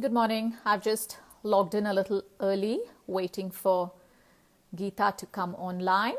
Good morning. I've just logged in a little early, waiting for Geetha to come online.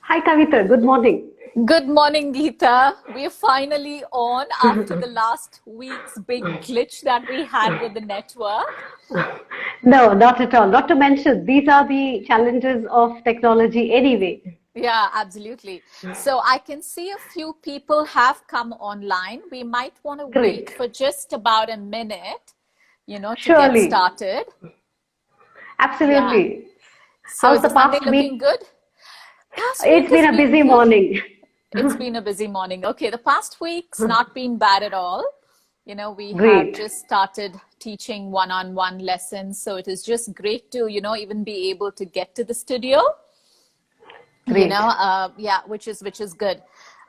Hi Kavita, good morning. Good morning, Geetha. We're finally on after the last week's big glitch that we had with the network. No, not at all. Not to mention, these are the challenges of technology anyway. Yeah, absolutely. So I can see a few people have come online. We might want to wait Great. for just about a minute, to get Surely. started. Yeah. Absolutely. So How's is the the Sunday past looking week? good? Past week It's has been a been busy good. morning. It's been a busy morning. Okay, the past week's not been bad at all. We have Great. just started teaching one-on-one lessons, so it is just great to, even be able to get to the studio. Great. Yeah, which is good.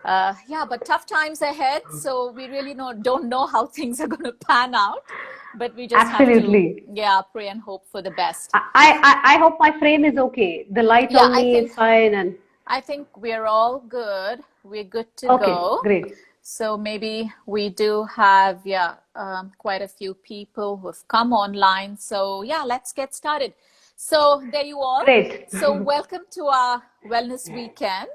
Yeah, but tough times ahead, so we really don't know how things are going to pan out, but we just have to, Absolutely. yeah, pray and hope for the best. I hope my frame is okay. The light Yeah, on I me is think fine and I think we're all good. We're good to okay, go. great. So maybe we do have, yeah, quite a few people who've come online. So yeah, let's get started. So there you all. Great. So welcome to our wellness weekend.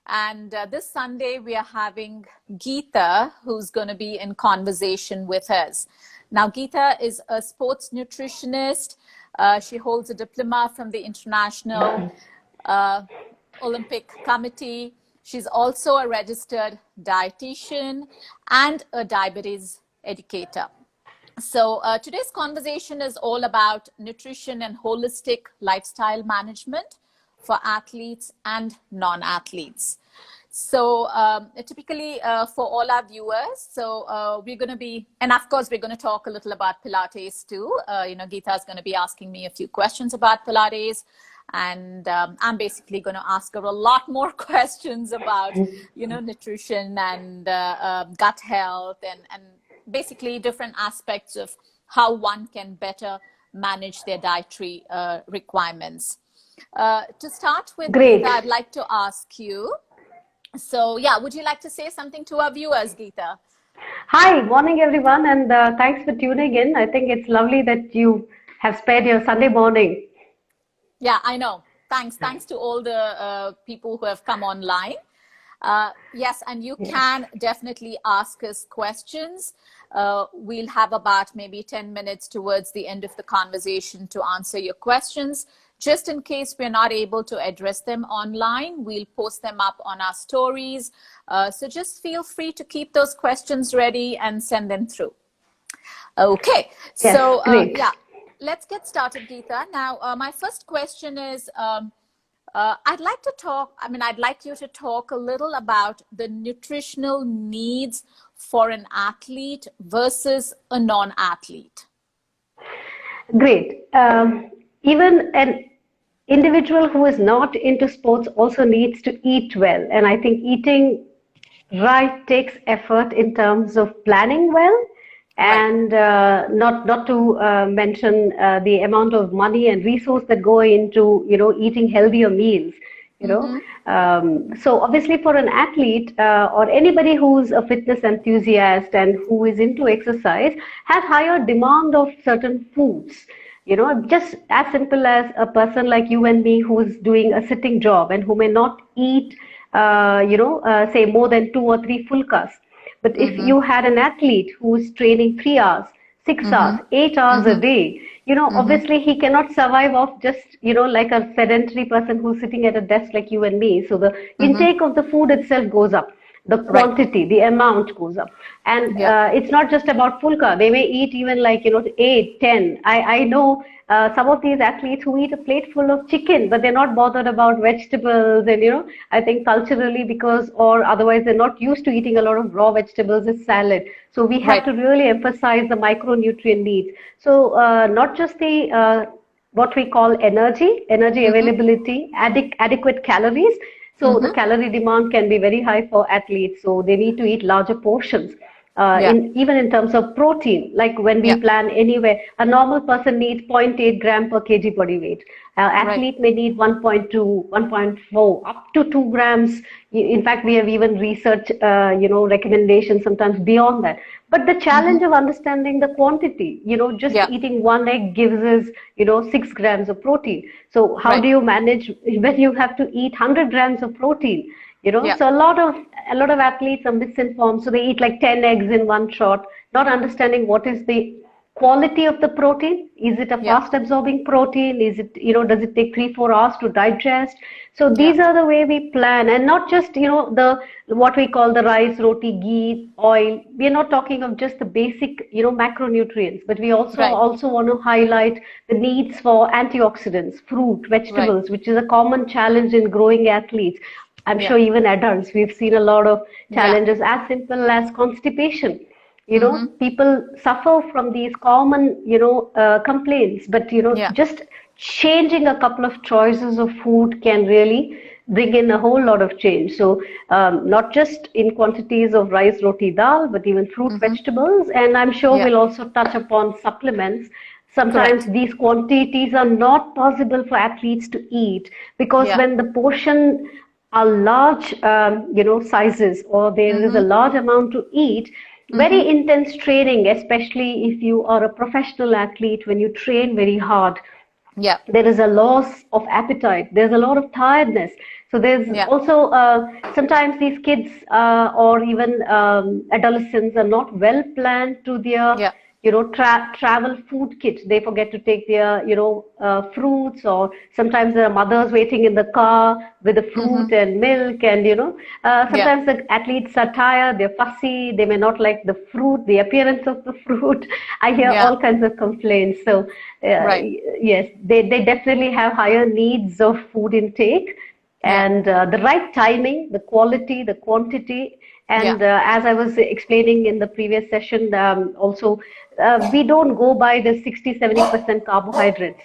And this Sunday we are having Geetha, who's going to be in conversation with us. Now, Geetha is a sports nutritionist. She holds a diploma from the International uh, Olympic Committee. She's also a registered dietitian and a diabetes educator. So today's conversation is all about nutrition and holistic lifestyle management for athletes and non-athletes. So typically for all our viewers, so we're going to be, and of course we're going to talk a little about Pilates too. Geetha is going to be asking me a few questions about Pilates, and I'm basically going to ask her a lot more questions about, nutrition and gut health and basically different aspects of how one can better manage their dietary requirements. To start with, Geetha, Great. I'd like to ask you, so yeah, would you like to say something to our viewers, Geetha? Hi, morning everyone, and thanks for tuning in. I think it's lovely that you have spared your Sunday morning. Yeah, I know. Thanks to all the people who have come online. Yes, and you Yes. can definitely ask us questions. We'll have about maybe 10 minutes towards the end of the conversation to answer your questions. Just in case we're not able to address them online, we'll post them up on our stories. So just feel free to keep those questions ready and send them through. Okay, Yes, so great. yeah, let's get started, Geetha. Now, my first question is, I'd like you to talk a little about the nutritional needs for an athlete versus a non-athlete. Great. Even an individual who is not into sports also needs to eat well. And I think eating right takes effort in terms of planning well Right. and not to mention the amount of money and resource that go into, eating healthier meals. you know Mm-hmm. so obviously for an athlete or anybody who's a fitness enthusiast and who is into exercise has higher demand of certain foods, just as simple as a person like you and me who's doing a sitting job and who may not eat say more than 2 or 3 full but if Mm-hmm. you had an athlete who's training 3 hours, 6 hours, Mm-hmm. 8 hours a Mm-hmm. day, Mm-hmm. obviously he cannot survive off just, like a sedentary person who's sitting at a desk like you and me. So the Mm-hmm. intake of the food itself goes up. The Right. quantity, the amount goes up. And Yeah. it's not just about fulka. They may eat even like, 8, 10. I know some of these athletes who eat a plate full of chicken, but they're not bothered about vegetables. And, I think culturally because, or otherwise they're not used to eating a lot of raw vegetables as salad. So we have Right. to really emphasize the micronutrient needs. So not just the what we call energy Mm-hmm. availability, adequate calories, So the calorie demand can be very high for athletes. So they need to eat larger portions. Yeah. Even in terms of protein, like when we Yeah. plan anywhere, a normal person needs 0.8 gram per kg body weight. Right. Athlete may need 1.2, 1.4, up to 2 grams. In fact, we have even research, recommendations sometimes beyond that. But the challenge of understanding the quantity, just Yeah. eating one egg gives us, 6 grams of protein. So how Right. do you manage when you have to eat 100 grams of protein? Yeah. So a lot of athletes are misinformed. So they eat like 10 eggs in one shot, not understanding what is the quality of the protein. Is it a Yeah. fast absorbing protein? Is it, does it take 3-4 hours to digest? So Yeah. these are the way we plan, and not just, the what we call the rice, roti, ghee, oil. We are not talking of just the basic, macronutrients, but we Right. also want to highlight the needs for antioxidants, fruit, Right. vegetables, which is a common challenge in growing athletes. I'm Yeah. sure even adults, we've seen a lot of Yeah. challenges as simple as constipation. People suffer from these common, complaints, but, Yeah. just changing a couple of choices of food can really bring in a whole lot of change. So, not just in quantities of rice, roti, dal, but even fruit, vegetables. And I'm sure Yeah. we'll also touch upon supplements. Sometimes Correct. these quantities are not possible for athletes to eat because Yeah. when the portion are large, sizes, or there is a large amount to eat, very intense training, especially if you are a professional athlete, when you train very hard, Yeah. there is a loss of appetite, there's a lot of tiredness. So there's Yeah. also sometimes these kids or even adolescents are not well planned to their Yeah. travel food kit. They forget to take their fruits, or sometimes there are mothers waiting in the car with the fruit and milk, and Yeah. sometimes the athletes are tired, they're fussy, they may not like the fruit, the appearance of the fruit. I hear Yeah. all kinds of complaints. So Right. yes, they definitely have higher needs of food intake, Yeah. and the right timing, the quality, the quantity. Yeah. And as I was explaining in the previous session, also we don't go by the 60-70% carbohydrates.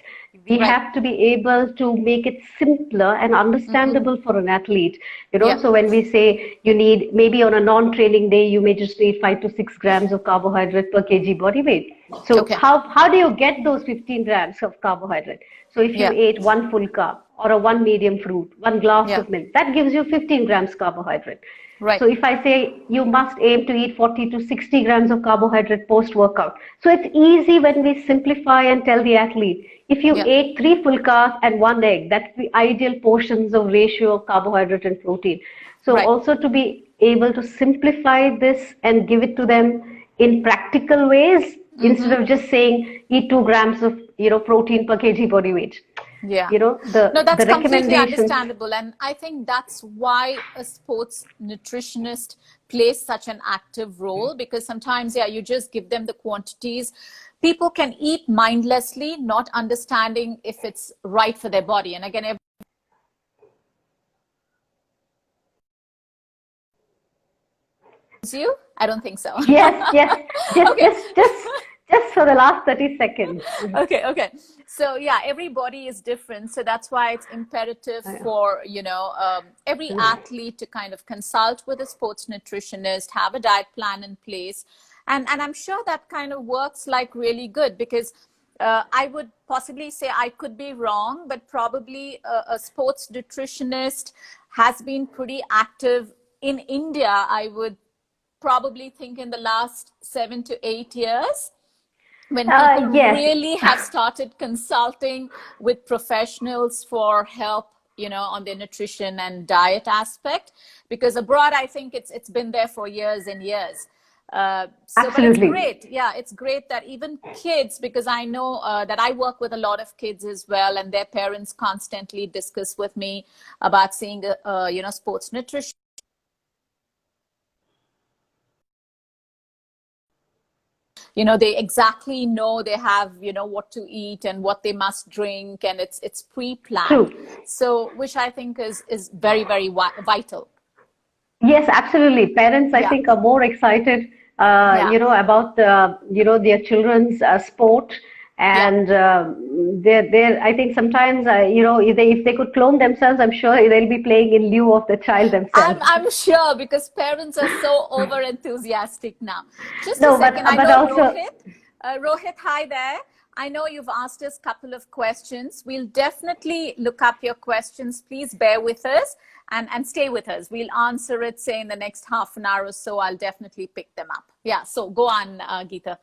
We Right. have to be able to make it simpler and understandable for an athlete. Yeah. So when we say you need, maybe on a non-training day, you may just need 5 to 6 grams of carbohydrate per kg body weight. So Okay. how do you get those 15 grams of carbohydrate? So if you Yeah. ate one full carb or a one medium fruit, one glass Yeah. of milk, that gives you 15 grams carbohydrate. Right. So if I say you must aim to eat 40 to 60 grams of carbohydrate post workout. So it's easy when we simplify and tell the athlete, if you Yeah. ate 3 full carbs and one egg, that's the ideal portions of ratio of carbohydrate and protein. So Right. also to be able to simplify this and give it to them in practical ways, instead of just saying eat 2 grams of protein per kg body weight. Yeah. No, The that's completely recommendations. understandable. And I think that's why a sports nutritionist plays such an active role, because sometimes, yeah, you just give them the quantities. People can eat mindlessly, not understanding if it's right for their body. And again, you? I don't think so. Yes, yes. Just, Okay. just, just, just for the last 30 seconds. Okay. So yeah, every body is different. So that's why it's imperative for, every athlete to kind of consult with a sports nutritionist, have a diet plan in place. And I'm sure that kind of works like really good, because I would possibly say, I could be wrong, but probably a sports nutritionist has been pretty active in India, I would probably think, in the last 7 to 8 years, when people Yes, really have started consulting with professionals for help, on their nutrition and diet aspect. Because abroad, I think it's been there for years and years. But it's absolutely. great. Yeah, it's great that even kids, because I know that I work with a lot of kids as well, and their parents constantly discuss with me about seeing sports nutrition. They exactly know, they have what to eat and what they must drink, and it's pre-planned. True. So which I think is very, very vital. Yes, absolutely. Parents, I Yeah. think, are more excited, Yeah. about, their children's sport. Yeah. And I think sometimes, if they could clone themselves, I'm sure they'll be playing in lieu of the child themselves. I'm sure because parents are so over enthusiastic now. Just a No, second. I but know also, Rohit. Rohit, hi there. I know you've asked us a couple of questions. We'll definitely look up your questions. Please bear with us and stay with us. We'll answer it, say, in the next half an hour or so. I'll definitely pick them up. Yeah, so go on, Geetha.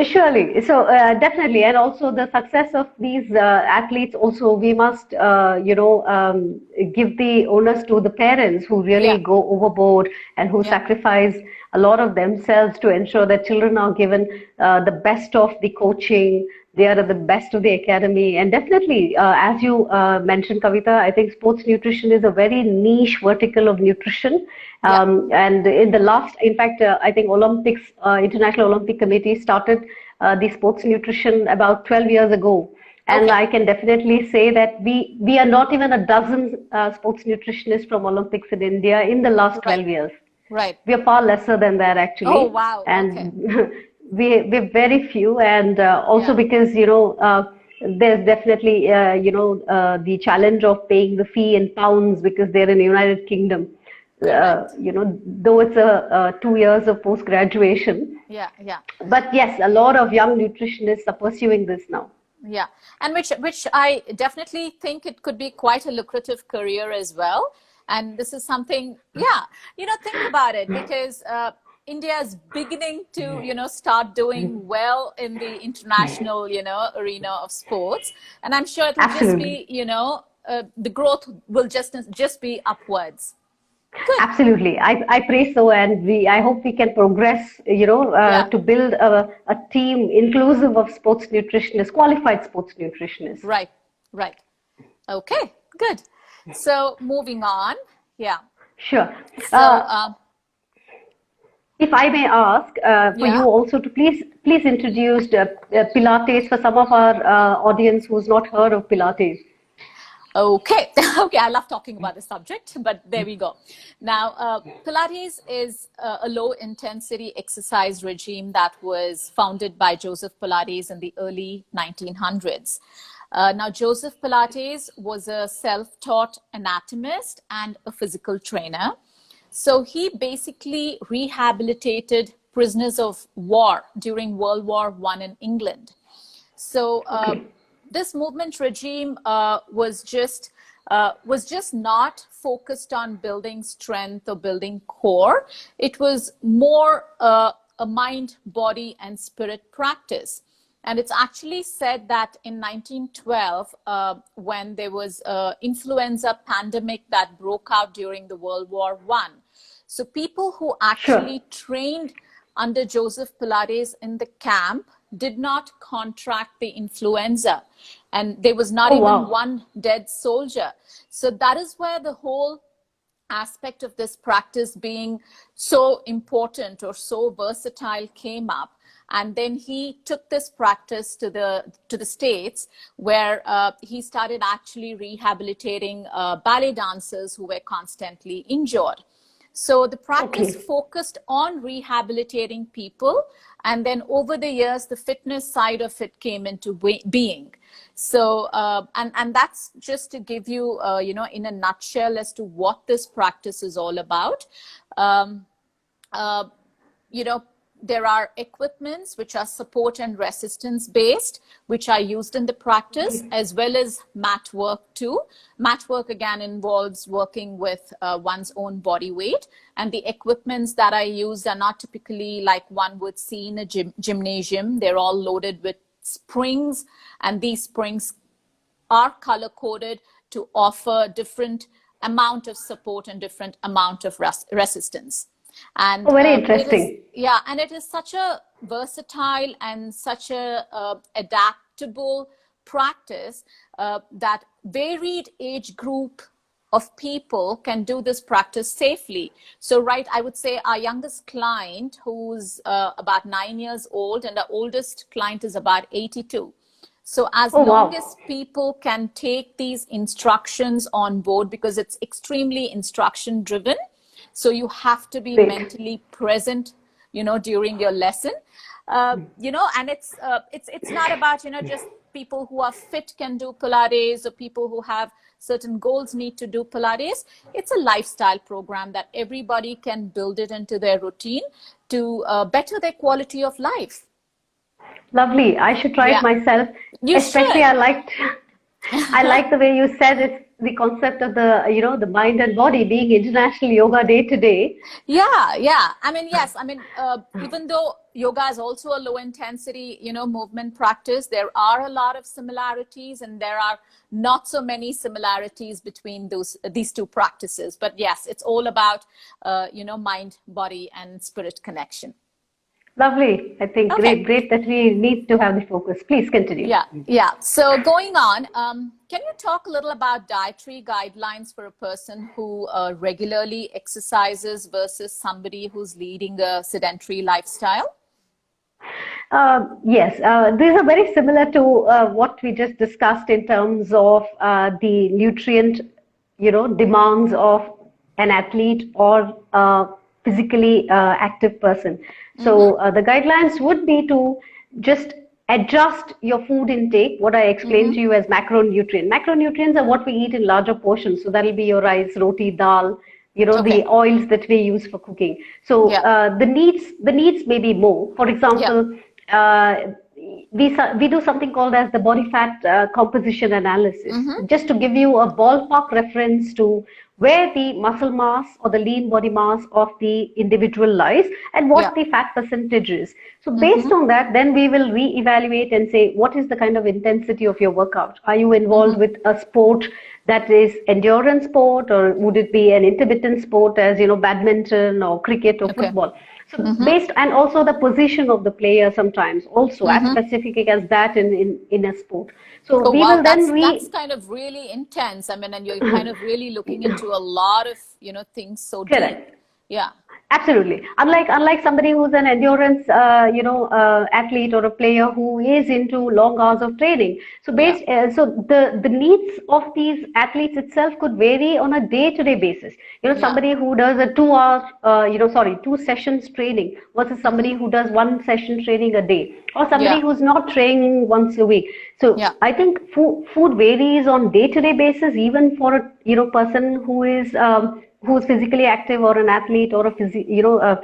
Surely. So definitely, and also the success of these athletes. Also, we must, give the onus to the parents who Yeah, really go overboard and who yeah, sacrifice a lot of themselves to ensure that children are given the best of the coaching. They are at the best of the academy, and definitely, as you mentioned, Kavita, I think sports nutrition is a very niche vertical of nutrition. yeah. And in the last, in fact, I think International Olympic Committee started the sports nutrition about 12 years ago. And Okay, I can definitely say that we are not even a dozen sports nutritionists from Olympics in India in the last right, 12 years. right. We are far lesser than that Oh, actually, wow. Okay. and we're very few. And also Yeah, because there's definitely the challenge of paying the fee in pounds because they're in the United Kingdom. correct. Though it's a 2 years of post graduation, Yeah, yeah. but yes, a lot of young nutritionists are pursuing this now. Yeah, and which I definitely think it could be quite a lucrative career as well. And this is something, yeah, think about it because India is beginning to, start doing well in the international, arena of sports. And I'm sure it'll just Absolutely. be, the growth will just be upwards. Good. Absolutely. I pray so, and I hope we can progress, Yeah. to build a team inclusive of sports nutritionists, qualified sports nutritionists. Right. Right. Okay. Good. So moving on. Yeah. Sure. So, Uh, if I may ask for you yeah. also to please introduce Pilates for some of our audience who's not heard of Pilates. Okay. Okay. I love talking about the subject, but there we go. Now, Pilates is a low intensity exercise regime that was founded by Joseph Pilates in the early 1900s. Now, Joseph Pilates was a self taught anatomist and a physical trainer. So he basically rehabilitated prisoners of war during World War I in England. So Okay. this movement regime was just not focused on building strength or building core. It was more a mind, body, and spirit practice. And it's actually said that in 1912, when there was an influenza pandemic that broke out during the World War I, so people who Sure. actually trained under Joseph Pilates in the camp did not contract the influenza. And there was not Oh, even wow. one dead soldier. So that is where the whole aspect of this practice being so important or so versatile came up. And then he took this practice to the States, where he started actually rehabilitating ballet dancers who were constantly injured. So the practice Okay. focused on rehabilitating people, and then over the years, the fitness side of it came into being. So, and that's just to give you, in a nutshell as to what this practice is all about. Um, uh, you know, there are equipments which are support and resistance based, which are used in the practice, Okay. as well as mat work too. Mat work again involves working with one's own body weight, and the equipments that are used are not typically like one would see in a gymnasium. They're all loaded with springs, and these springs are color coded to offer different amount of support and different amount of resistance. Oh, And very it is, interesting. yeah, and it is such a versatile and such a adaptable practice that varied age group of people can do this practice safely. So, right, I would say our youngest client, who's about 9 years old, and our oldest client is about 82. So as Oh, long wow. as people can take these instructions on board, because it's extremely instruction driven, so you have to be Great. mentally present, during your lesson. And it's not about, just people who are fit can do Pilates, or people who have certain goals need to do Pilates. It's a lifestyle program that everybody can build it into their routine to better their quality of life. Lovely. I should try it Yeah, myself. you Especially, should. I like the way you said it, the concept of the mind and body being International Yoga Day today. Yeah, yeah. I mean, yes. I mean, even though yoga is also a low intensity, movement practice, there are a lot of similarities, and there are not so many similarities between these two practices. But yes, it's all about, mind, body, and spirit connection. Lovely. I think Okay. great that we need to have the focus. Please continue. Yeah, yeah. So going on, can you talk a little about dietary guidelines for a person who regularly exercises versus somebody who's leading a sedentary lifestyle? Yes, these are very similar to what we just discussed in terms of the nutrient, demands of an athlete or a physically active person. Mm-hmm, So the guidelines would be to just adjust your food intake, what I explained mm-hmm. to you as macronutrient. Macronutrients are what we eat in larger portions. So that'll be your rice, roti, dal, the Okay. oils that we use for cooking. So Yeah, the needs may be more. For yeah. example, uh, we do something called as the body fat composition analysis, Mm-hmm. just to give you a ballpark reference to where the muscle mass or the lean body mass of the individual lies and Yeah. what the fat percentage is. So based Mm-hmm. on that, then we will re-evaluate and say, what is the kind of intensity of your workout? Are you involved Mm-hmm. with a sport that is endurance sport, or would it be an intermittent sport as badminton or cricket or Okay. football? So Mm-hmm. based, and also the position of the player sometimes also as Mm-hmm. specific as that in a sport. So Oh we wow, will then that's re kind of really intense. I mean, and you're kind of really looking into a lot of, things so deep. correct. Yeah. Absolutely. Unlike somebody who's an endurance, athlete or a player who is into long hours of training. So Yeah. the needs of these athletes itself could vary on a day-to-day basis. Yeah. Somebody who does a 2 hours, sorry, 2 sessions training versus somebody Mm-hmm. who does 1 session training a day, or somebody Yeah. who's not training once a week. So Yeah. I think food varies on day-to-day basis, even for a person who's physically active or an athlete or a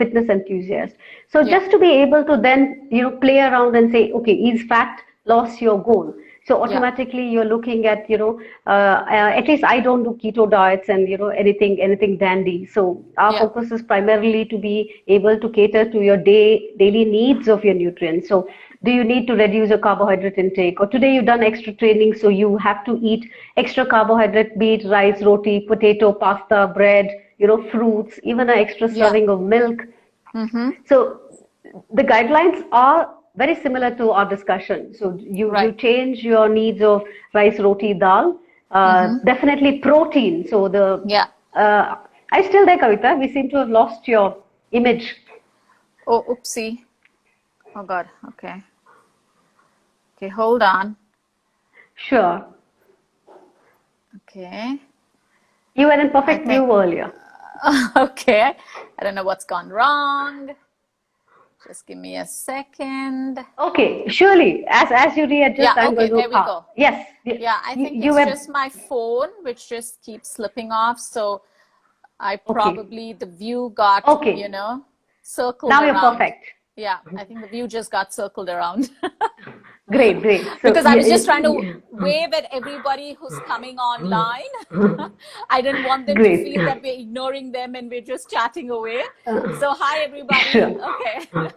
fitness enthusiast. So Yeah. just to be able to then play around and say, okay, is fat loss your goal? So Yeah. automatically you're looking at at least I don't do keto diets and anything dandy. So our Yeah. focus is primarily to be able to cater to your daily needs of your nutrients. So do you need to reduce your carbohydrate intake, or today you've done extra training so you have to eat extra carbohydrate, be it rice, roti, potato, pasta, bread, fruits, even an extra Yeah. serving of milk. Mm-hmm. So the guidelines are very similar to our discussion. So you Right. change your needs of rice, roti, dal, Mm-hmm. definitely protein. So Yeah. I still there, Kavita. We seem to have lost your image. Oh, oopsie. Oh God. Okay. Okay, hold on. Sure. Okay. You were in I perfect think. view earlier. Okay. I don't know what's gone wrong. Just give me a second. Okay, surely. As you readjust, Yeah. I'm Okay. going to. There we go. Yes, Yeah. I you, think you it's were just my phone which just keeps slipping off. So I okay. probably the view got, Okay, circled now you're around. perfect. Yeah. I think the view just got circled around. Great, great. So Because I was just trying to wave at everybody who's coming online. I didn't want them to great. feel that we're ignoring them and we're just chatting away. So, hi, everybody. Sure. Okay.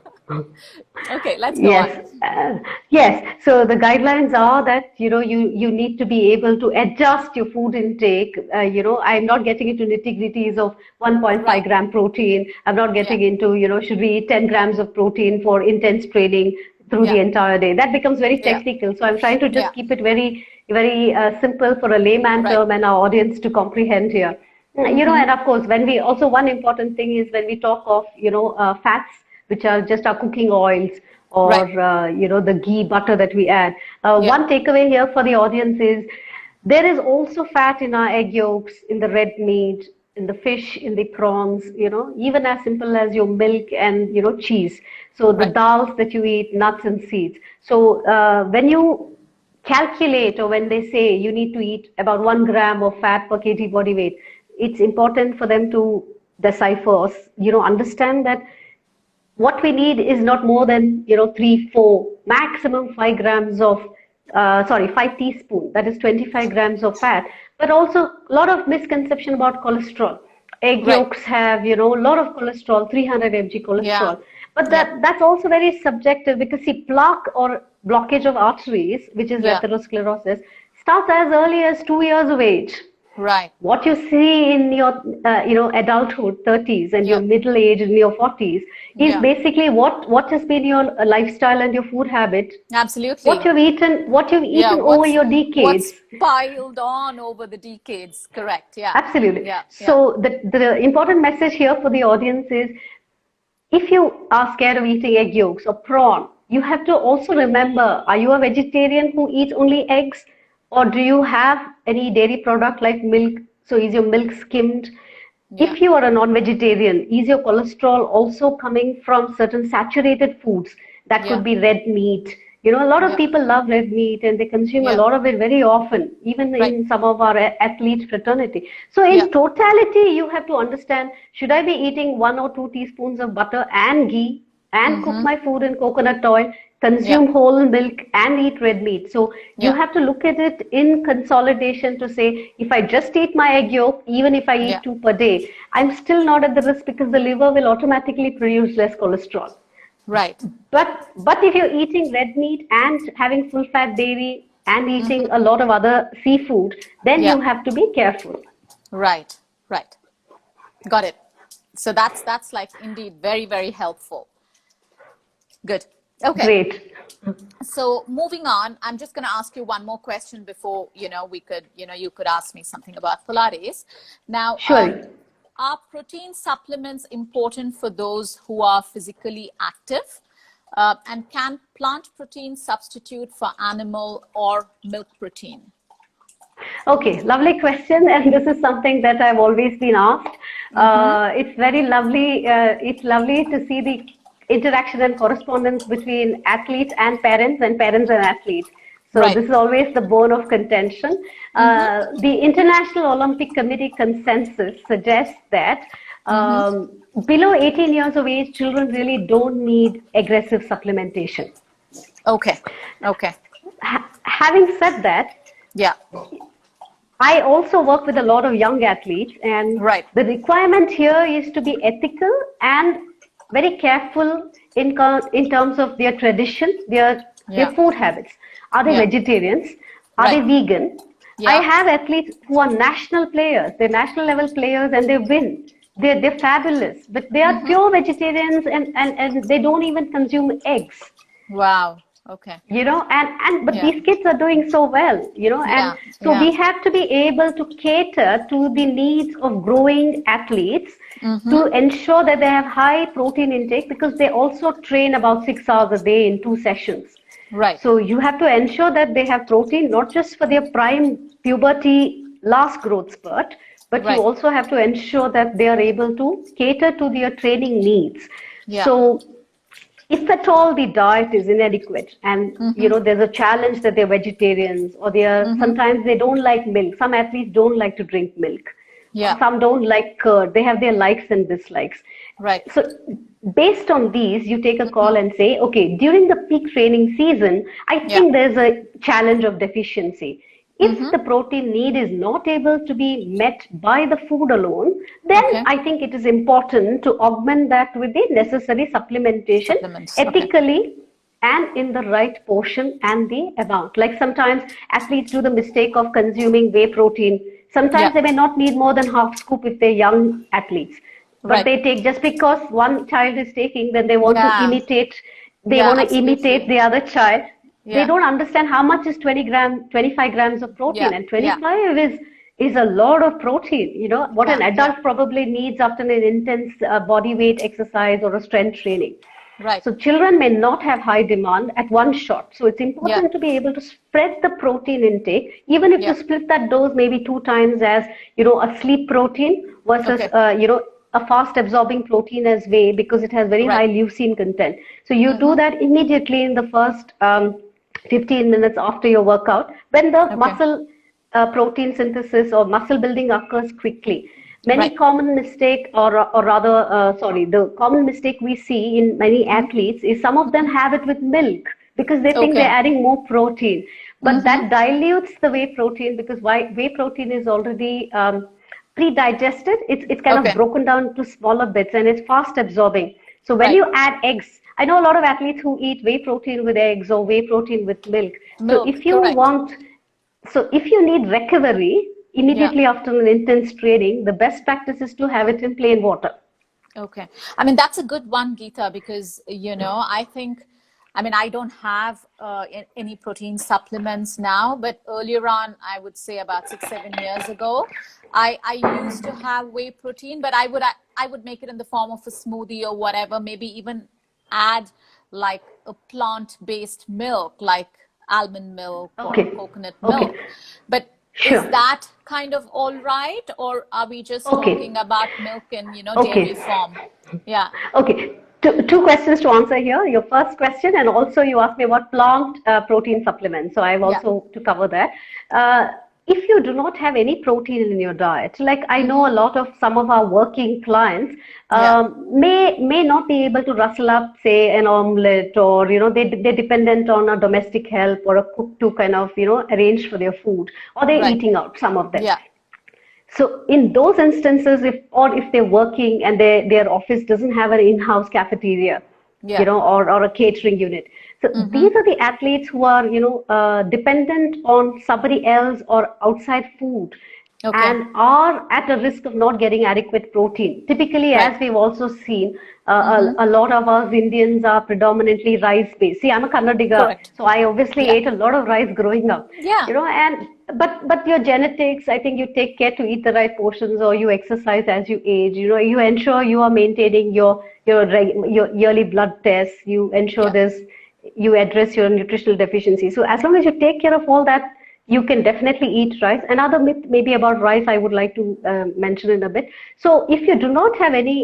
Okay, let's go on. Yes, yes. So the guidelines are that you need to be able to adjust your food intake. I'm not getting into nitty-gritties of 1.5 Right. gram protein. I'm not Yeah. getting into should we eat 10 grams of protein for intense training through the Yeah. entire day. That becomes very Yeah. technical. So I'm trying to Yeah. just keep it very very simple for a layman Right. term and our audience to comprehend here. Mm-hmm. And of course, when we also one important thing is when we talk of fats, which are just our cooking oils, or Right. the ghee butter that we add. Yeah. One takeaway here for the audience is there is also fat in our egg yolks, in the red meat, in the fish, in the prawns, even as simple as your milk and, cheese. So the Right. dals that you eat, nuts and seeds. So when you calculate, or when they say you need to eat about 1 gram of fat per kg body weight, it's important for them to decipher, or, understand that what we need is not more than 3, 4, maximum 5 grams of 5 teaspoons, that is 25 grams of fat. But also a lot of misconception about cholesterol. Egg Right. yolks have a lot of cholesterol, 300 mg Yeah. cholesterol. But Yeah. that's also very subjective, because see, plaque or blockage of arteries, which is Yeah. atherosclerosis, starts as early as 2 years of age. Right. What you see in your adulthood 30s and your Yeah. middle age in your 40s is Yeah. basically what has been your lifestyle and your food habit, Absolutely. what you've Yeah. eaten over your decades. What's piled on over the decades? Correct. Yeah. Absolutely. Yeah. Yeah. So the important message here for the audience is, if you are scared of eating egg yolks or prawn, you have to also remember, are you a vegetarian who eats only eggs? Or do you have any dairy product like milk? So is your milk skimmed? Yeah. If you are a non-vegetarian, is your cholesterol also coming from certain saturated foods? That Yeah. could be red meat. A lot of Yeah. people love red meat and they consume a Yeah. lot of it very often, even Right. in some of our athlete fraternity. So Yeah. in totality, you have to understand, should I be eating 1 or 2 teaspoons of butter and ghee and cook Mm-hmm. my food in coconut oil, Yeah. consume whole milk and eat red meat? So you Yeah. have to look at it in consolidation to say, if I just eat my egg yolk, even if I Yeah. eat 2 per day, I'm still not at the risk, because the liver will automatically produce less cholesterol. Right. But if you're eating red meat and having full fat dairy and eating Mm-hmm. a lot of other seafood, then Yeah. you have to be careful. Right. Right. Got it. So that's like indeed very, very helpful. Good. Okay. Great. So moving on, I'm just going to ask you one more question before, you could ask me something about Pilates. Now, Sure. are protein supplements important for those who are physically active? And can plant protein substitute for animal or milk protein? Okay, lovely question, and this is something that I've always been asked. Mm-hmm. It's very lovely. It's lovely to see the interaction and correspondence between athletes and parents and athletes. So Right. this is always the bone of contention. Mm-hmm. The International Olympic Committee consensus suggests that Mm-hmm. below 18 years of age, children really don't need aggressive supplementation. Okay. Okay. Having said that, Yeah. I also work with a lot of young athletes, and Right. the requirement here is to be ethical and very careful in terms of their tradition, their Yeah. food habits. Are they Yeah. vegetarians? Are they Right. vegan? I Yeah. have athletes who are national players, they're national level players, and they win. They're fabulous, but they are Mm-hmm. pure vegetarians, and they don't even consume eggs. Wow. Okay. And but Yeah. these kids are doing so well, and Yeah. so Yeah. we have to be able to cater to the needs of growing athletes, Mm-hmm. to ensure that they have high protein intake, because they also train about 6 hours a day in 2 sessions. Right. So you have to ensure that they have protein not just for their prime puberty last growth spurt, but you Right. also have to ensure that they are able to cater to their training needs. Yeah. So if at all the diet is inadequate, and Mm-hmm. there's a challenge that they're vegetarians, or Mm-hmm. sometimes they don't like milk. Some athletes don't like to drink milk, or Yeah. some don't like curd. They have their likes and dislikes. Right. So based on these, you take a Mm-hmm. call and say, okay, during the peak training season, I Yeah. think there's a challenge of deficiency. If Mm-hmm. the protein need is not able to be met by the food alone, then Okay. I think it is important to augment that with the necessary supplementation, Supplements. Okay. ethically and in the right portion and the amount. Like sometimes athletes do the mistake of consuming whey protein. Sometimes Yeah. they may not need more than half scoop if they're young athletes, but Right. they take, just because one child is taking, then they want to Yeah. imitate. They Yeah. want to imitate Absolutely. the other child. They Yeah. don't understand how much is 25 grams of protein, Yeah. and Yeah. 25 is a lot of protein. What Yeah. an Yeah. adult probably needs after an intense body weight exercise or a strength training. Right. So children may not have high demand at one shot. So it's Yeah. important to be able to spread the protein intake, even if you Yeah. split that dose maybe 2 times, as a sleep protein, versus, Okay. a fast absorbing protein as whey because it has very Right. high leucine content. So you do Mm-hmm. that immediately in the first 15 minutes after your workout when the Okay. muscle protein synthesis or muscle building occurs quickly. Many Right. common mistake, or rather, sorry, the common mistake we see in many Mm-hmm. athletes is some of them have it with milk because they think they're Okay. adding more protein. But Mm-hmm. that dilutes the whey protein because whey protein is already pre-digested. It's kind of Okay. broken down to smaller bits and it's fast absorbing. So when Right. you add eggs, I know a lot of athletes who eat whey protein with eggs or whey protein with milk. So Milk. if you Correct. want so if you need recovery Yeah. immediately after an intense training, the best practice is to have it in plain water. Okay. I mean, that's a good one, Geetha, because, I think, I mean, I don't have any protein supplements now, but earlier on, I would say about 6, 7 years ago, I used to have whey protein, but I would make it in the form of a smoothie or whatever, maybe even add like a plant-based milk, like almond milk or Okay. coconut Okay. milk. But is Sure. that kind of all right, or are we just Okay. talking about milk in, dairy Okay. form? Yeah. Okay. Two questions to answer here. Your first question, and also you asked me about plant protein supplements. So I've Yeah. also to cover that. Uh, if you do not have any protein in your diet, like I know a Mm-hmm. lot of some of our working clients Yeah. may not be able to rustle up, say, an omelette, or they're dependent on a domestic help or a cook to kind of arrange for their food, or they're Right. eating out. Some of them. Yeah. So in those instances, if they're working and their office doesn't have an in-house cafeteria, Yeah. or a catering unit. So Mm-hmm. these are the athletes who are, dependent on somebody else or outside food Okay. and are at a risk of not getting adequate protein. Typically, Right. as we've also seen, Mm-hmm. a lot of us Indians are predominantly rice-based. See, I'm a Kannadiga, Correct. so I obviously Yeah. ate a lot of rice growing up. Yeah. And but your genetics, I think you take care to eat the right portions, or you exercise as you age. You ensure you are maintaining your yearly blood tests. You ensure Yeah. you address your nutritional deficiency. So as long as you take care of all that, you can definitely eat rice. Another myth maybe about rice I would like to mention in a bit. So if you do not have any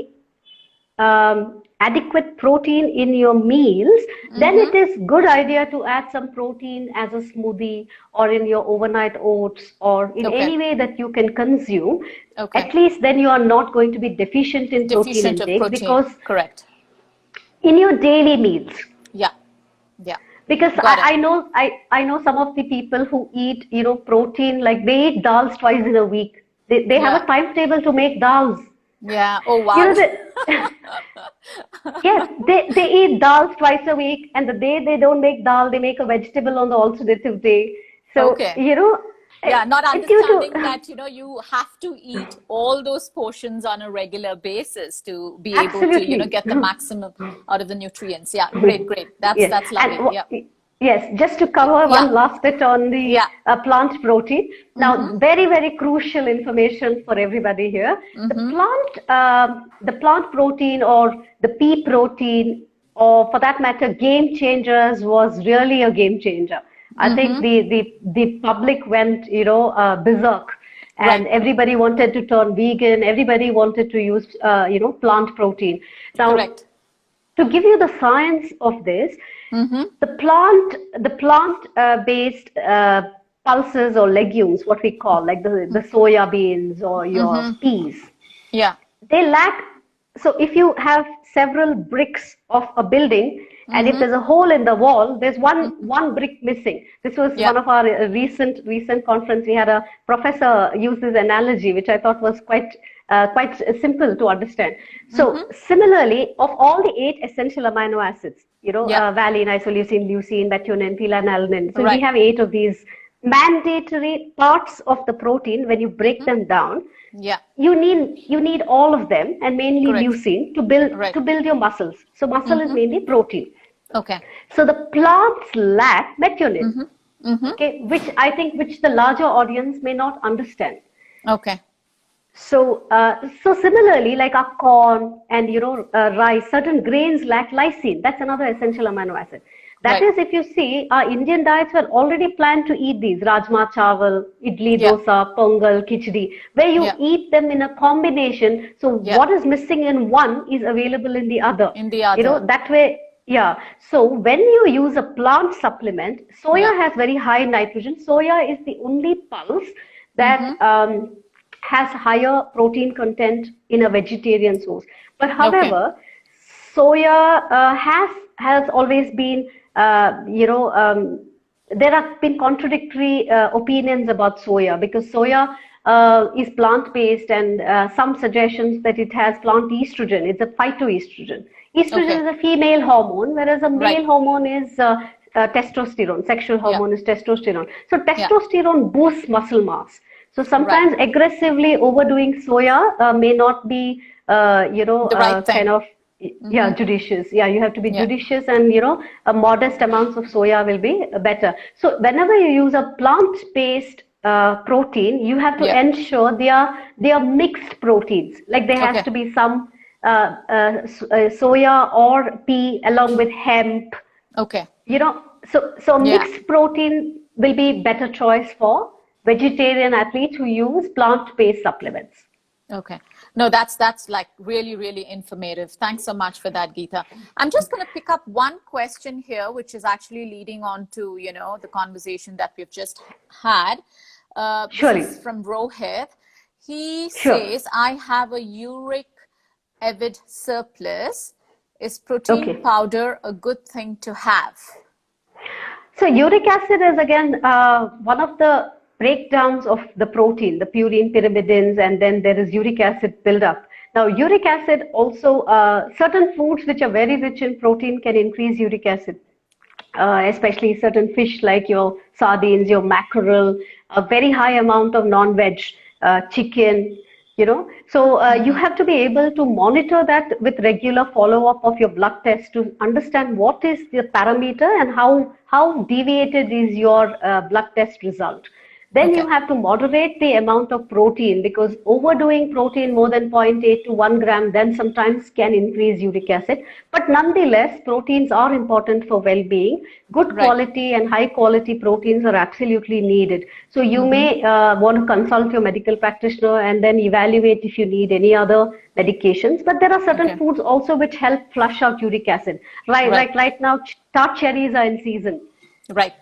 adequate protein in your meals, then Mm-hmm. it is good idea to add some protein as a smoothie or in your overnight oats or in Okay. any way that you can consume. Okay. At least then you are not going to be deficient in protein Deficient of intake protein. because Correct. in your daily meals, Yeah. Yeah. because Got it. I know some of the people who eat protein, like they eat dals twice in a week. They have a Yeah. timetable to make dals. Yeah. Oh, You wow. know the Yes, they eat dals twice a week, and the day they don't make dal, they make a vegetable on the alternative day. So, Okay. eh, Yeah, not due understanding to that, you have to eat all those portions on a regular basis to be able to, absolutely. get the maximum out of the nutrients. Yeah, great, great. That's Yes, that's and lovely. Yeah. yes, just to cover Yeah. one last bit on the Yeah. plant protein. Mm-hmm. Now, very, very crucial information for everybody here. Mm-hmm. The plant protein or the pea protein, or for that matter, Game Changers was really a game changer. I think Mm-hmm. the public went, berserk, Right. and everybody wanted to turn vegan. Everybody wanted to use, plant protein. Now, Correct. to give you the science of this, Mm-hmm. the plant based pulses or legumes, what we call like the soya beans or your Mm-hmm. peas, Yeah. they lack. So if you have several bricks of a building, and if Mm-hmm. there's a hole in the wall, there's one brick missing. This was Yeah. one of our recent conference. We had a professor use this analogy, which I thought was quite simple to understand. So Mm-hmm. similarly, of all the 8 essential amino acids, Yeah. valine, isoleucine, leucine, methionine, phenylalanine. So we Right. have 8 of these mandatory parts of the protein. When you break Mm-hmm. them down, Yeah. you need all of them, and mainly Correct. leucine to build Right. your muscles. So muscle is Mm-hmm. mainly protein. Okay. So the plants lack methionine, Mm-hmm. Mm-hmm. okay, which the larger audience may not understand. Okay. So similarly, like our corn and rice, certain grains lack lysine. That's another essential amino acid. That Right. is, if you see, our Indian diets were already planned to eat these rajma chawal, idli Yeah. dosa, pongal, khichdi, where you Yeah. eat them in a combination. So Yeah. what is missing in one is available in the other. In the other. That way, yeah. So when you use a plant supplement, Yeah. soya has very high nitrogen. Soya is the only pulse that Mm-hmm. has higher protein content in a vegetarian source. But Okay. however, soya has always been, there have been contradictory opinions about soya, because soya is plant-based, and some suggestions that it has plant estrogen. It's a phytoestrogen. Estrogen Okay. is a female hormone, whereas a Right. male hormone is testosterone. Sexual Yeah. hormone is testosterone. So Yeah. testosterone boosts muscle mass. So Right. sometimes aggressively overdoing soya may not be, The right kind thing. of, yeah, Mm-hmm. judicious. Yeah, you have to be Yeah. judicious, and a modest amounts of soya will be better. So whenever you use a plant-based protein, you have to Yeah. ensure they are mixed proteins. Like there has Okay. to be some soya or pea along with hemp. Okay. So Yeah. mixed protein will be better choice for vegetarian athletes who use plant-based supplements. Okay. No, that's like really, really informative. Thanks so much for that, Geetha. I'm just going to pick up one question here, which is actually leading on to, the conversation that we've just had. This Surely. is from Rohit. He Sure. says, I have a uric acid surplus. Is protein Okay. powder a good thing to have? So uric acid is again one of the breakdowns of the protein, the purine, pyrimidines, and then there is uric acid buildup. Now, uric acid also, certain foods which are very rich in protein can increase uric acid. Especially certain fish like your sardines, your mackerel, a very high amount of non-veg, chicken, So you Mm-hmm. have to be able to monitor that with regular follow-up of your blood test to understand what is the parameter and how deviated is your blood test result. Then you Okay. have to moderate the amount of protein, because overdoing protein more than zero point 0.8 to 1 gram then sometimes can increase uric acid. But nonetheless, proteins are important for well-being. Good Right. quality and high quality proteins are absolutely needed. So you Mm-hmm. may want to consult your medical practitioner and then evaluate if you need any other medications. But there are certain Okay. foods also which help flush out uric acid. Right, Right. like right now, tart cherries are in season. Right.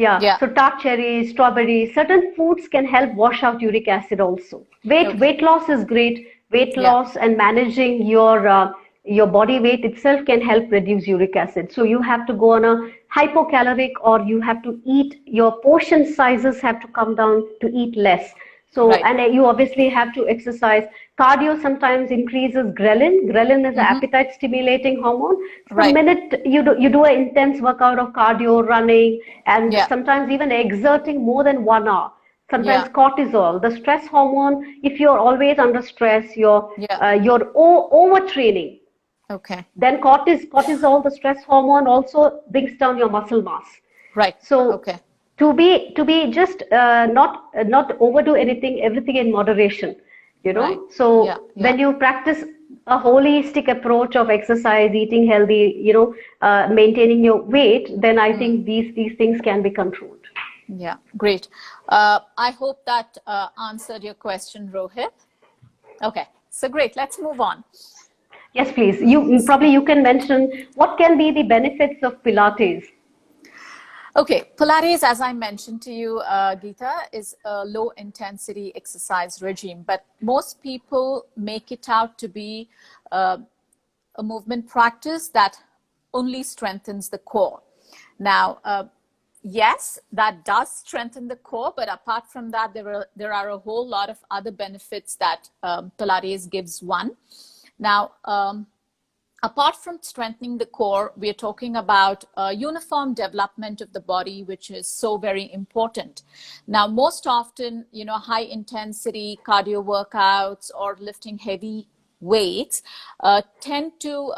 Yeah, Yeah. so tart cherries, strawberries, certain foods can help wash out uric acid also. weight Okay. weight loss is great. Weight Yeah. loss and managing your body weight itself can help reduce uric acid. So you have to go on a hypocaloric, or you have to eat, your portion sizes have to come down to eat less. So, Right. and you obviously have to exercise. Cardio sometimes increases ghrelin. Ghrelin is an Mm-hmm. appetite stimulating hormone. So, Right. minute you do an intense workout of cardio, running, and Yeah. sometimes even exerting more than 1 hour. Sometimes Yeah. cortisol, the stress hormone. If you're always under stress, Yeah. you're overtraining. Okay. Then cortisol, the stress hormone, also brings down your muscle mass. Right. So Okay. to be just not overdo everything in moderation. Right. Yeah. So Yeah. when you practice a holistic approach of exercise, eating healthy, maintaining your weight, then I Mm. think these things can be controlled. Yeah. Great. I hope that answered your question, Rohit. Okay. So great. Let's move on. Yes, please. You can mention what can be the benefits of Pilates. Okay, Pilates, as I mentioned to you, Geetha, is a low intensity exercise regime, but most people make it out to be a movement practice that only strengthens the core. Now, yes, that does strengthen the core, but apart from that, there are a whole lot of other benefits that Pilates gives one. Now, apart from strengthening the core, we are talking about uniform development of the body, which is so very important. Now, most often, high intensity cardio workouts or lifting heavy weights tend to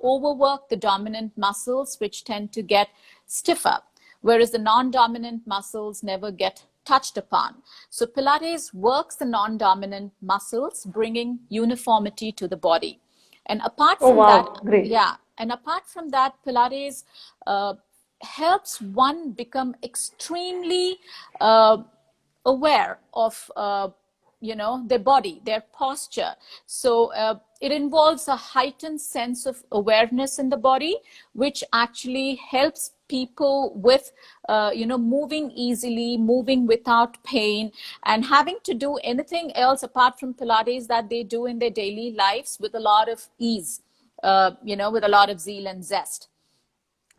overwork the dominant muscles, which tend to get stiffer, whereas the non-dominant muscles never get touched upon. So Pilates works the non-dominant muscles, bringing uniformity to the body. And apart Oh from that, wow, great. yeah, And apart from that, Pilates helps one become extremely aware of their body, their posture. So it involves a heightened sense of awareness in the body, which actually helps people with moving easily, moving without pain, and having to do anything else apart from Pilates that they do in their daily lives with a lot of ease, with a lot of zeal and zest.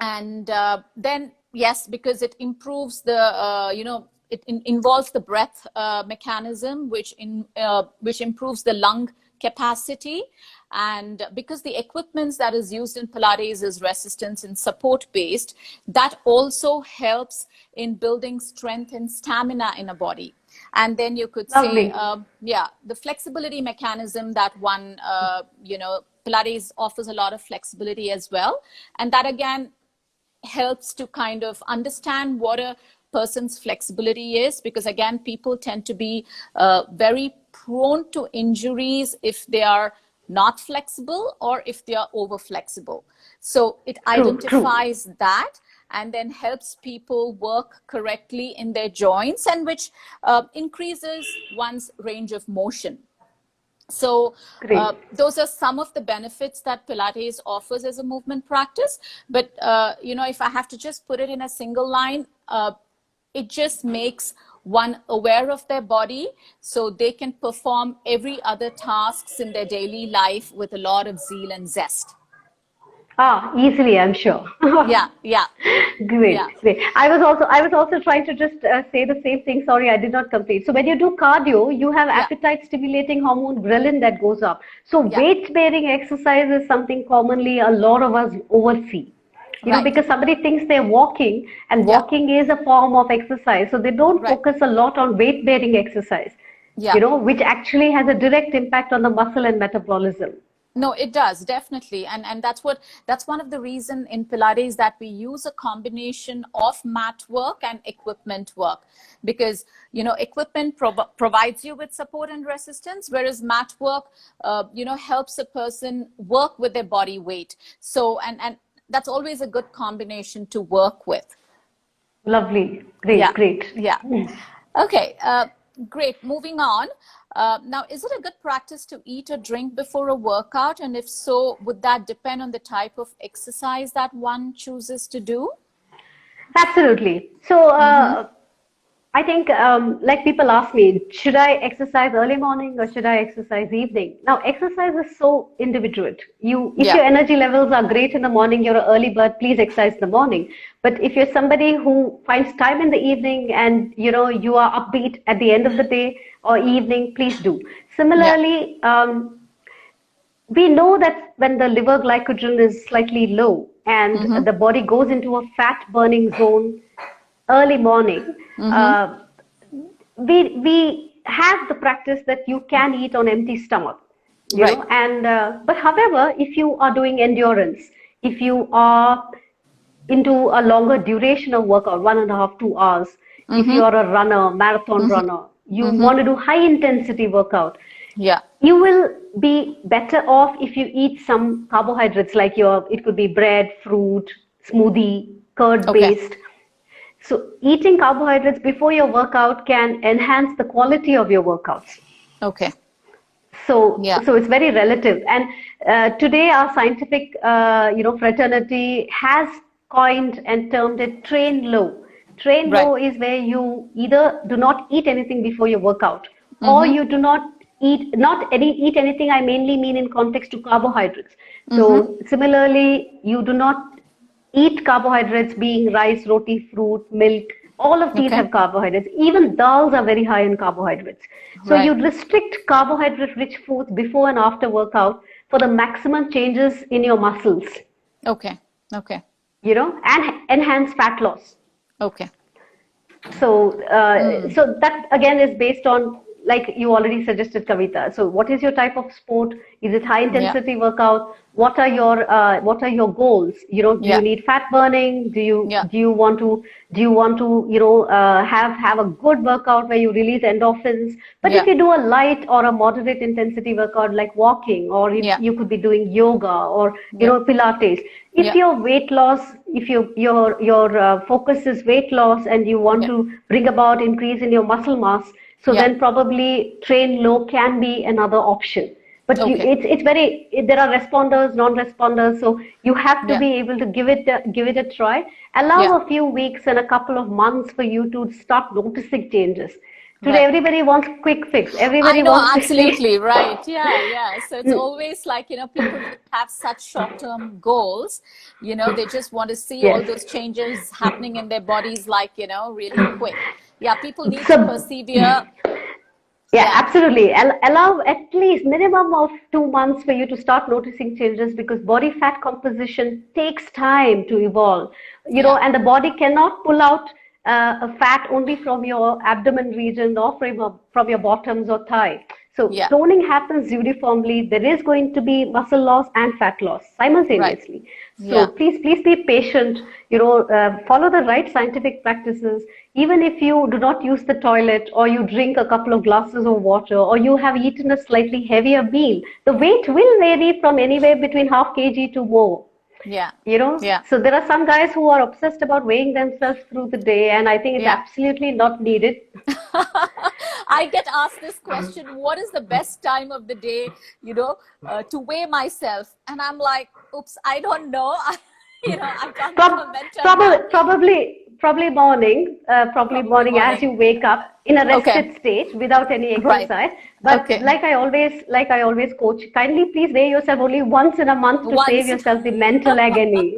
And then, yes, because it improves the it involves the breath mechanism, which improves the lung capacity. And because the equipments that is used in Pilates is resistance and support based, that also helps in building strength and stamina in a body. And then you could Lovely. say, the flexibility mechanism that one, Pilates offers a lot of flexibility as well. And that again helps to kind of understand what a person's flexibility is, because again, people tend to be very prone to injuries if they are not flexible or if they are over flexible. So it identifies that and then helps people work correctly in their joints, and which increases one's range of motion. So those are some of the benefits that Pilates offers as a movement practice. But, if I have to just put it in a single line, it just makes one aware of their body so they can perform every other tasks in their daily life with a lot of zeal and zest. Easily, I'm sure. Yeah. Great, Yeah. great. I was also trying to just say the same thing. Sorry, I did not complete. So when you do cardio, you have appetite stimulating hormone ghrelin that goes up. So weight bearing exercise is something commonly a lot of us oversee. Because somebody thinks they're walking, and walking is a form of exercise. So they don't focus a lot on weight bearing exercise, which actually has a direct impact on the muscle and metabolism. No, it does, definitely. And that's one of the reason in Pilates that we use a combination of mat work and equipment work, because, equipment provides you with support and resistance, whereas mat work, helps a person work with their body weight. So, and that's always a good combination to work with. Lovely. Great. Yeah. Okay. Great. Moving on. Now, is it a good practice to eat or drink before a workout? And if so, would that depend on the type of exercise that one chooses to do? Absolutely. So, I think, like people ask me, should I exercise early morning or should I exercise evening? Now, exercise is so individual. If your energy levels are great in the morning, you're an early bird, please exercise in the morning. But if you're somebody who finds time in the evening and, you are upbeat at the end of the day or evening, please do. Similarly, we know that when the liver glycogen is slightly low and the body goes into a fat burning zone early morning, we have the practice that you can eat on empty stomach, but however, if you are doing endurance, if you are into a longer duration of workout, 1.5, 2 hours, if you are a runner, marathon runner, you want to do high intensity workout, you will be better off if you eat some carbohydrates, like it could be bread, fruit, smoothie, curd based. So eating carbohydrates before your workout can enhance the quality of your workouts. Okay. So it's very relative. And today our scientific, fraternity has coined and termed it train low. Train low is where you either do not eat anything before your workout, or you do not eat anything. I mainly mean in context to carbohydrates. So similarly, you do not eat carbohydrates, being rice, roti, fruit, milk. All of these have carbohydrates. Even dals are very high in carbohydrates. So you restrict carbohydrate-rich foods before and after workout for the maximum changes in your muscles. Okay. And enhance fat loss. Okay. So, so that again is based on like you already suggested, Kavita. So what is your type of sport? Is it high Yeah. intensity workout? What are your goals? You know, do you Yeah. need fat burning? Yeah. Do you want to have a good workout where you release endorphins? But if Yeah. you do a light or a moderate intensity workout like walking, or Yeah. you could be doing yoga or Yeah. Pilates. If Yeah. your weight loss, if your focus is weight loss and you want Yeah. to bring about increase in your muscle mass, so Yeah. then probably train low can be another option. But Okay. it's very, there are responders, non-responders, so you have to Yeah. be able to give it a try. Yeah. Allow a few weeks and a couple of months for you to start noticing changes. Today, Right. everybody wants quick fix. I Everybody know, wants to see. absolutely right. Yeah, yeah. So it's always like, people who have such short-term goals, they just want to see all Yes. those changes happening in their bodies, like, really quick. Yeah, people need to So persevere. yeah, Yeah, absolutely. Allow at least minimum of 2 months for you to start noticing changes, because body fat composition takes time to evolve. yeah, And the body cannot pull out a fat only from your abdomen region or from your bottoms or thigh. So yeah, toning happens uniformly. There is going to be muscle loss and fat loss right. simultaneously. So Yeah, please be patient. Follow the right scientific practices. Even if you do not use the toilet, or you drink a couple of glasses of water, or you have eaten a slightly heavier meal, the weight will vary from anywhere between half kg to more. yeah, yeah. So there are some guys who are obsessed about weighing themselves through the day, and I think it's Yeah. absolutely not needed. I get asked this question, what is the best time of the day, to weigh myself? And I'm like, oops, I don't know. I can't Prob- comment on that. probably morning, probably Probably morning as morning. you wake up in a Okay. rested state without any Right. exercise. But Okay. like I always coach, kindly please weigh yourself only once in a month to save Once. yourself the mental agony.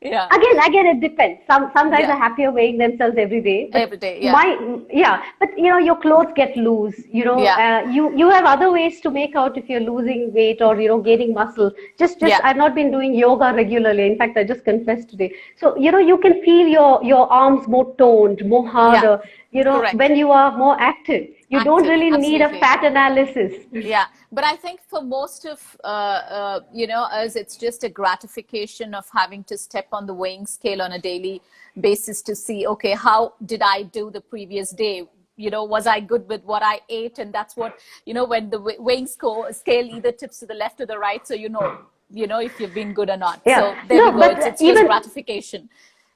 Yeah. Again, it depends. Some guys Yeah. are happier weighing themselves every day, but Every day. Yeah. but your clothes get loose. Yeah. You have other ways to make out if you're losing weight or gaining muscle. Just Yeah. I've not been doing yoga regularly. In fact, I just confessed today. So you can feel your arms more toned, more Yeah. harder. Correct. When you are more active, you don't Active. really need a Absolutely. fat analysis. Yeah, but I think for most of us, it's just a gratification of having to step on the weighing scale on a daily basis to see, okay, how did I do the previous day? Was I good with what I ate? And that's what, when the weighing scale either tips to the left or the right, so if you've been good or not. Yeah. So there we No, go. but It's just even gratification.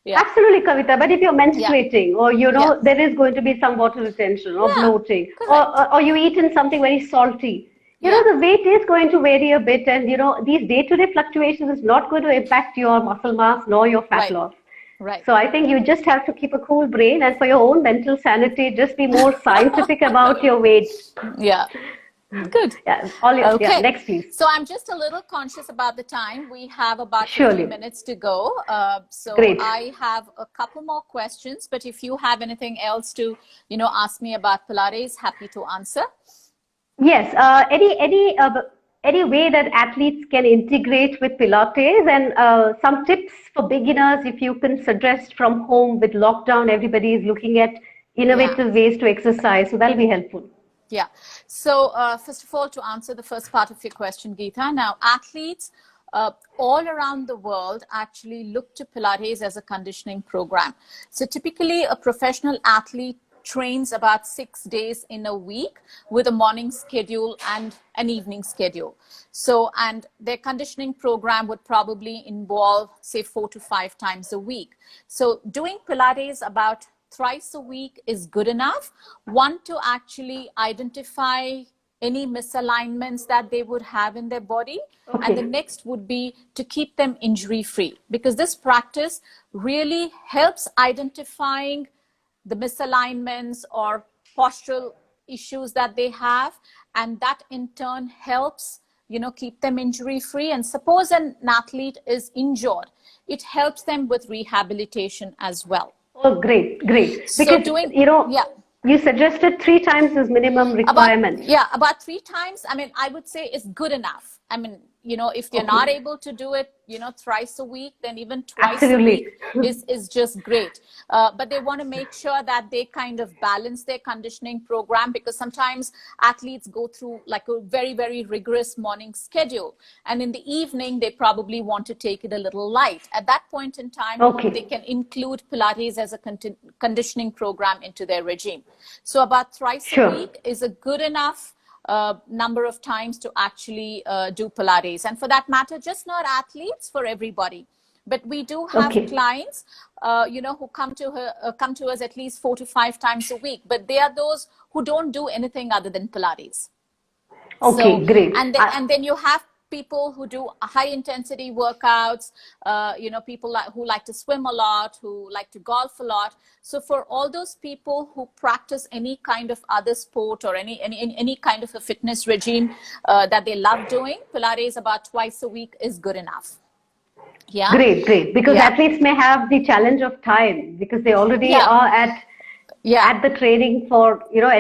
Yeah, absolutely, Kavita. But if you're yeah, menstruating, or yeah, there is going to be some water retention or yeah. bloating, Correct. or you eat in something very salty, Yeah, the weight is going to vary a bit, and these day-to-day fluctuations is not going to impact your muscle mass nor your fat right, loss. right. So I think you just have to keep a cool brain, and for your own mental sanity, just be more scientific about your weight. Yeah. Good. Yeah. Okay. Next, please. So I'm just a little conscious about the time. We have about 15 Surely. minutes to go. So Great. I have a couple more questions, but if you have anything else to, ask me about Pilates, happy to answer. Yes, any way that athletes can integrate with Pilates, and some tips for beginners, if you can suggest from home with lockdown, everybody is looking at Yeah. innovative ways to exercise, so that'll be helpful. Yeah. So first of all, to answer the first part of your question, Geetha, now athletes all around the world actually look to Pilates as a conditioning program. So typically a professional athlete trains about 6 days in a week with a morning schedule and an evening schedule. So, and their conditioning program would probably involve, say, 4 to 5 times a week. So doing Pilates about thrice a week is good enough. One, to actually identify any misalignments that they would have in their body. And the Okay. next would be to keep them injury free, because this practice really helps identifying the misalignments or postural issues that they have, and that in turn helps keep them injury free. And suppose an athlete is injured, it helps them with rehabilitation as well. Oh, great, great. So Because, doing, yeah, you suggested 3 times as minimum about requirement. yeah about 3 times, I mean, I would say is good enough. I mean, if they're Okay. not able to do it, thrice a week, then even twice a Absolutely. week is just great. But they want to make sure that they kind of balance their conditioning program, because sometimes athletes go through like a very, very rigorous morning schedule. And in the evening, they probably want to take it a little light. At that point in time, they Okay. can include Pilates as a conditioning program into their regime. So about thrice a Sure. week is a good enough number of times to actually do Pilates. And for that matter, just not athletes, for everybody. But we do have Okay. clients, who come to us at least 4 to 5 times a week. But they are those who don't do anything other than Pilates. So, Okay. Great. and then you have people who do high intensity workouts, people who like to swim a lot, who like to golf a lot. So for all those people who practice any kind of other sport or any kind of a fitness regime that they love doing, Pilates about twice a week is good enough. Yeah. Great, great. Because Yeah. athletes may have the challenge of time because they already Yeah. are Yeah. at the training for,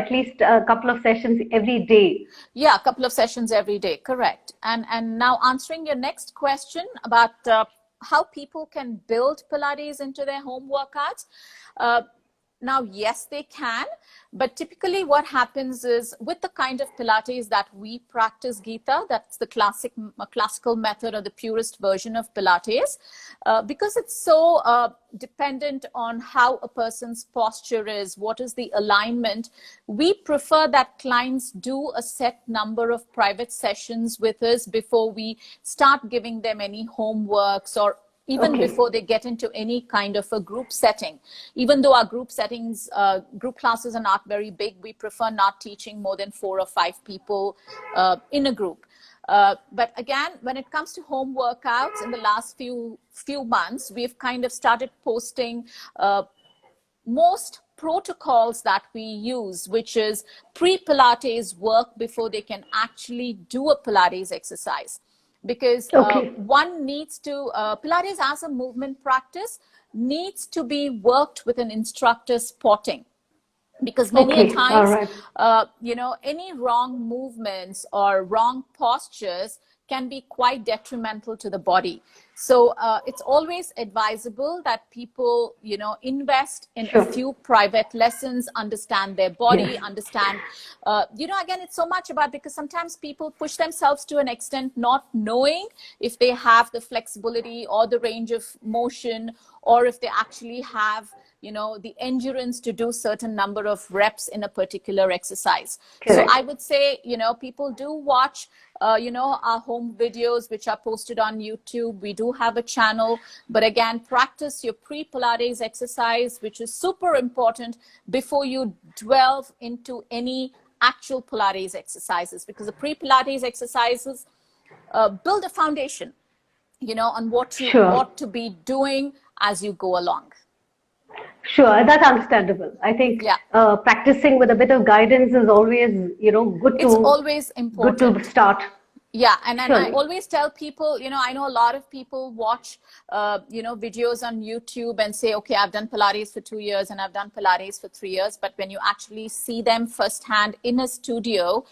at least a couple of sessions every day. Yeah, a couple of sessions every day, correct. And now answering your next question about how people can build Pilates into their home workouts. Now, yes, they can, but typically what happens is with the kind of Pilates that we practice, Geetha, that's the classical method or the purest version of Pilates, because it's so dependent on how a person's posture is, what is the alignment, we prefer that clients do a set number of private sessions with us before we start giving them any homeworks or even Okay. before they get into any kind of a group setting. Even though our group settings, group classes are not very big, we prefer not teaching more than 4 or 5 people in a group. But again, when it comes to home workouts, in the last few months, we've kind of started posting most protocols that we use, which is pre-Pilates work before they can actually do a Pilates exercise. Because Okay. one needs to, Pilates as a movement practice needs to be worked with an instructor spotting. Because many a Okay. All times, right. any wrong movements or wrong postures can be quite detrimental to the body. So it's always advisable that people, invest in a Sure. few private lessons, understand their body, Yes. understand, again, it's so much about, because sometimes people push themselves to an extent not knowing if they have the flexibility or the range of motion, or if they actually have the endurance to do certain number of reps in a particular exercise. So Correct. I would say, people do watch, our home videos, which are posted on YouTube. We do have a channel, but again, practice your pre-Pilates exercise, which is super important before you delve into any actual Pilates exercises, because the pre-Pilates exercises build a foundation, on what you Sure. ought to be doing as you go along. Sure, that's understandable. I think Yeah, practicing with a bit of guidance is always, it's always good to important. start. Yeah, and I Surely. always tell people, I know a lot of people watch, videos on YouTube and say, okay, I've done Pilates for 2 years and I've done Pilates for 3 years. But when you actually see them firsthand in a studio,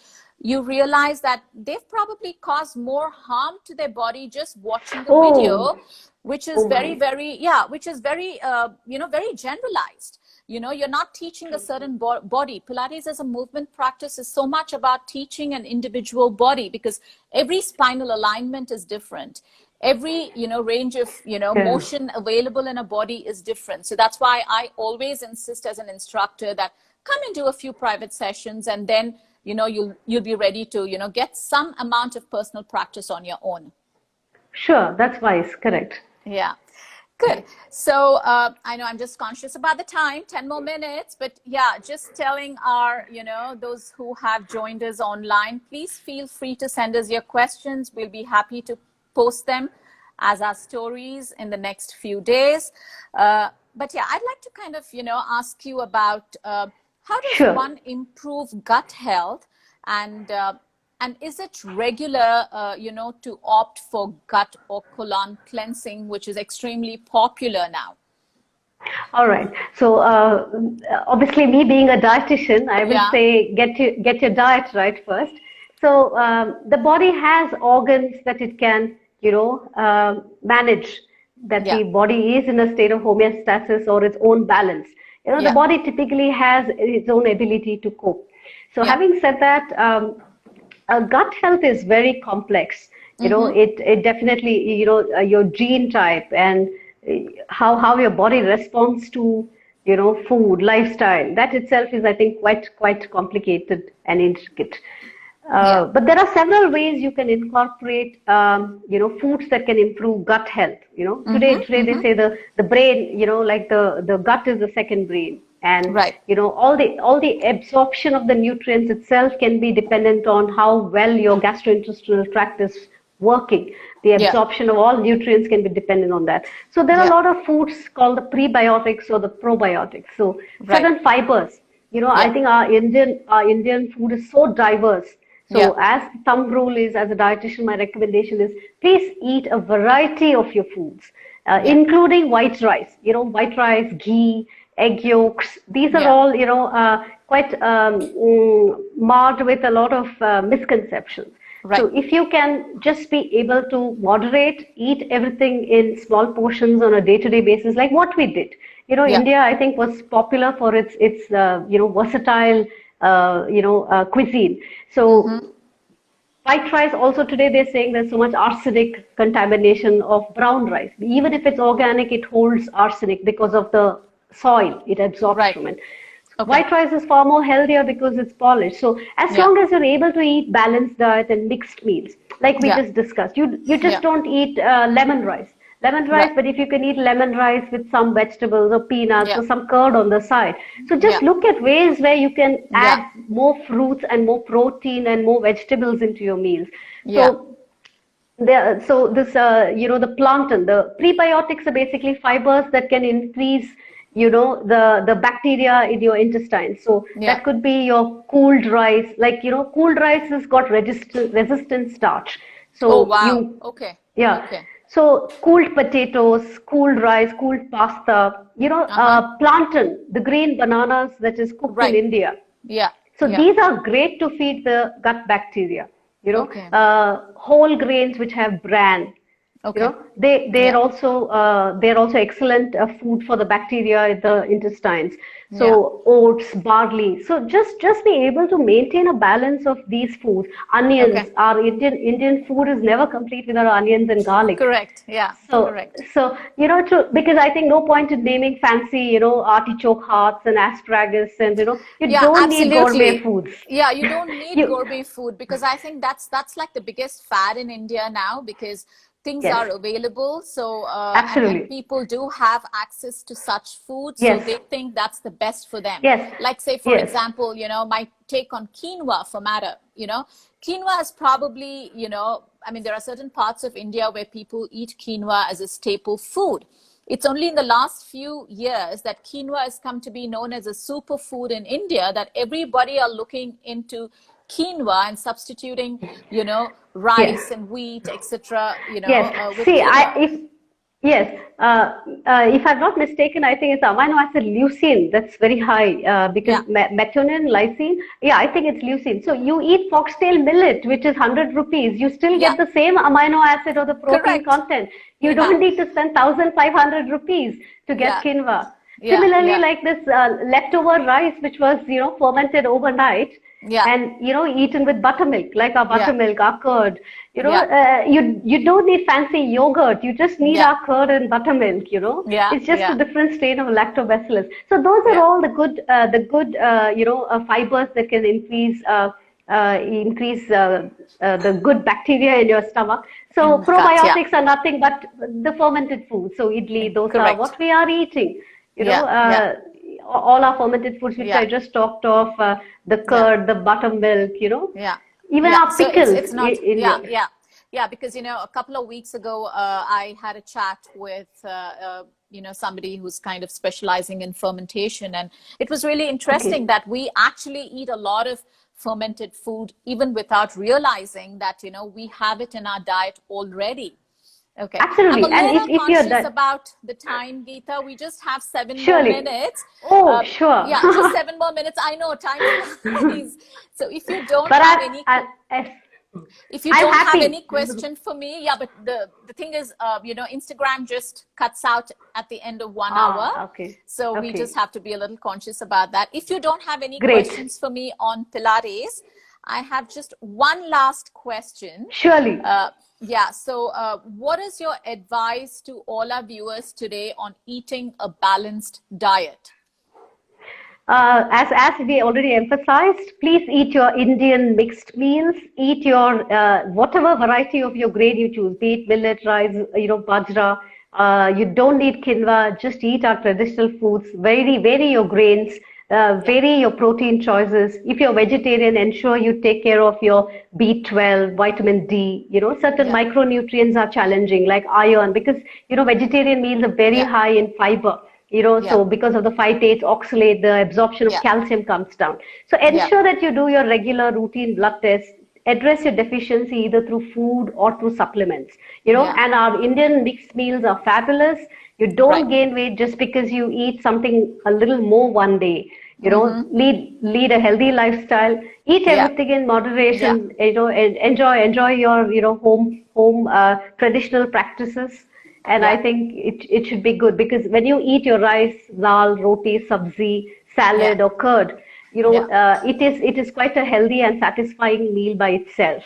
you realize that they've probably caused more harm to their body just watching the Oh, video, which is oh very, my. very, yeah, which is very, very generalized. You're not teaching a certain body. Pilates as a movement practice is so much about teaching an individual body, because every spinal alignment is different. Every, range of, Yeah. motion available in a body is different. So that's why I always insist as an instructor that come and do a few private sessions, and then, you'll be ready to, get some amount of personal practice on your own. Sure, that's wise. Correct. Yeah. Good. So I know I'm just conscious about the time, 10 more minutes, but yeah, just telling our, those who have joined us online, please feel free to send us your questions. We'll be happy to post them as our stories in the next few days. But yeah, I'd like to kind of, ask you about how does Sure. one improve gut health, and is it regular, to opt for gut or colon cleansing, which is extremely popular now? All right. So obviously, me being a dietitian, I will Yeah. say get your diet right first. So the body has organs that it can, manage, that Yeah. the body is in a state of homeostasis or its own balance. The Yeah. body typically has its own ability to cope. So Yeah. having said that, gut health is very complex. Mm-hmm. It definitely, your gene type and how your body responds to, food, lifestyle. That itself is, I think, quite complicated and intricate. Yeah. But there are several ways you can incorporate, foods that can improve gut health. Mm-hmm. Today they Mm-hmm. say the brain, like the gut is the second brain, and Right. all the absorption of the nutrients itself can be dependent on how well your gastrointestinal tract is working. The Yeah. absorption of all nutrients can be dependent on that. So there are a Yeah. lot of foods called the prebiotics or the probiotics. So Right. certain fibers. I Yeah. think our Indian food is so diverse. Yeah. So as the thumb rule is, as a dietitian, my recommendation is please eat a variety of your foods, Yeah. including white rice. White rice, ghee, egg yolks. These are Yeah. all, quite marred with a lot of misconceptions. So Right. if you can just be able to moderate, eat everything in small portions on a day-to-day basis, like what we did. Yeah. India, I think, was popular for its versatile cuisine. Mm-hmm. So white rice also today they're saying there's so much arsenic contamination of brown rice. Even if it's organic, it holds arsenic because of the soil it absorbs Right. from it. Okay. White rice is far more healthier because it's polished. So as Yeah. long as you're able to eat balanced diet and mixed meals, like we Yeah. just discussed, you just Yeah. don't eat lemon rice. Lemon rice, Right. but if you can eat lemon rice with some vegetables or peanuts Yeah. or some curd on the side. So just Yeah. look at ways where you can Yeah. add more fruits and more protein and more vegetables into your meals. Yeah. So so this, the plankton, the prebiotics are basically fibers that can increase, the bacteria in your intestines. So Yeah. that could be your cooled rice, like, cooled rice has got resistant starch. Oh, So wow. you, Okay. yeah. Okay. So cooled potatoes, cooled rice, cooled pasta, Uh-huh. plantain, the green bananas that is cooked in Right. India. Yeah. So Yeah. these are great to feed the gut bacteria. Okay. Whole grains which have bran. Okay. They're Yeah. also excellent food for the bacteria in the intestines. Yeah. So oats, barley. So just be able to maintain a balance of these foods. Onions. Okay. Our Indian food is never complete without onions and garlic. Correct. Yeah. So, Correct. because I think no point in naming fancy, artichoke hearts and asparagus, and you Yeah, don't need gourmet absolutely. foods. Yeah, you don't need You, gourmet food because I think that's like the biggest fad in India now because things yes, are available. So and absolutely, people do have access to such food, so yes, they think that's the best for them. yes, Like say for yes, example, my take on quinoa for matter. Quinoa is probably I mean there are certain parts of India where people eat quinoa as a staple food. It's only in the last few years that quinoa has come to be known as a superfood in India, that everybody are looking into quinoa and substituting, yes. rice and wheat, etc., Yes, with see, quinoa. yes, if I'm not mistaken, I think it's amino acid leucine that's very high because Yeah, methionine, lysine. Yeah, I think it's leucine. So you eat foxtail millet, which is 100 rupees, you still yeah, get the same amino acid or the protein correct. content. You Yeah, don't need to spend 1,500 rupees to get yeah, quinoa. yeah, Similarly, yeah, like this leftover rice, which was fermented overnight, yeah, and eaten with buttermilk, like our yeah, buttermilk, our curd. yeah, You don't need fancy yogurt. You just need yeah, our curd and buttermilk. yeah, It's just a yeah, different strain of lactobacillus. So those are yeah. all the good fibers that can increase the good bacteria in your stomach. So In the gut, yeah, probiotics are nothing but the fermented food. So idli, dosa, correct. what we are eating. You know, Yeah, yeah, uh, all our fermented foods, which yeah, I just talked of, the yeah. curd, the buttermilk, Yeah. even Yeah. our So pickles it's not, in yeah, your, yeah. Yeah, because a couple of weeks ago, I had a chat with somebody who's kind of specializing in fermentation, and it was really interesting okay, that we actually eat a lot of fermented food even without realizing that we have it in our diet already. Okay. I'm a Absolutely. And little if you're conscious done, about the time, Geetha. We just have 7 more surely. minutes. Oh, sure. Yeah, just 7 more minutes. I know time flies. So But if you I'm don't have happy. any question for me, yeah, but the thing is, Instagram just cuts out at the end of 1 hour. Okay. So we just Okay. have to be a little conscious about that. If you don't have any Great. questions for me on Pilates, I have just one last question. Surely. Yeah, so what is your advice to all our viewers today on eating a balanced diet? As we already emphasized, please eat your Indian mixed meals. Eat your whatever variety of your grain you choose, be it millet, rice, bajra. You don't need quinoa. Just eat our traditional foods. Vary your grains. Yeah, Vary your protein choices. If you're vegetarian, ensure you take care of your B12, vitamin D. Certain yeah, micronutrients are challenging, like iron, because vegetarian meals are very yeah, high in fiber. yeah, So because of the phytates, oxalate, the absorption of yeah, calcium comes down. So yeah, ensure that you do your regular routine blood tests, address your deficiency either through food or through supplements. yeah. And our Indian mixed meals are fabulous. You Right. don't gain weight just because you eat something a little more one day. Mm-hmm. Lead a healthy lifestyle. Eat Yeah, everything in yeah, moderation. And enjoy your home traditional practices. And I yeah, think it should be good because when you eat your rice, dal, roti, sabzi, yeah, salad, or curd, yeah, it is quite a healthy and satisfying meal by itself.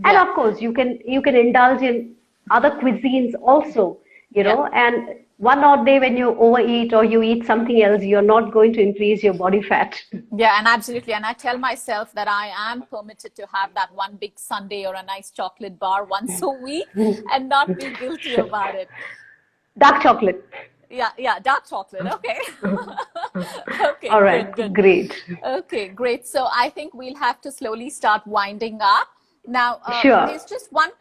And yeah, of course, you can indulge in other cuisines also, yeah. and one odd day when you overeat or you eat something else, you're not going to increase your body fat. Yeah, and absolutely. And I tell myself that I am permitted to have that one big sundae or a nice chocolate bar once a week and not be guilty Sure. about it. Dark chocolate. Yeah, yeah, dark chocolate. Okay. Okay, All good, right, good. great. Okay, great. So I think we'll have to slowly start winding up. Now, Sure. there's just one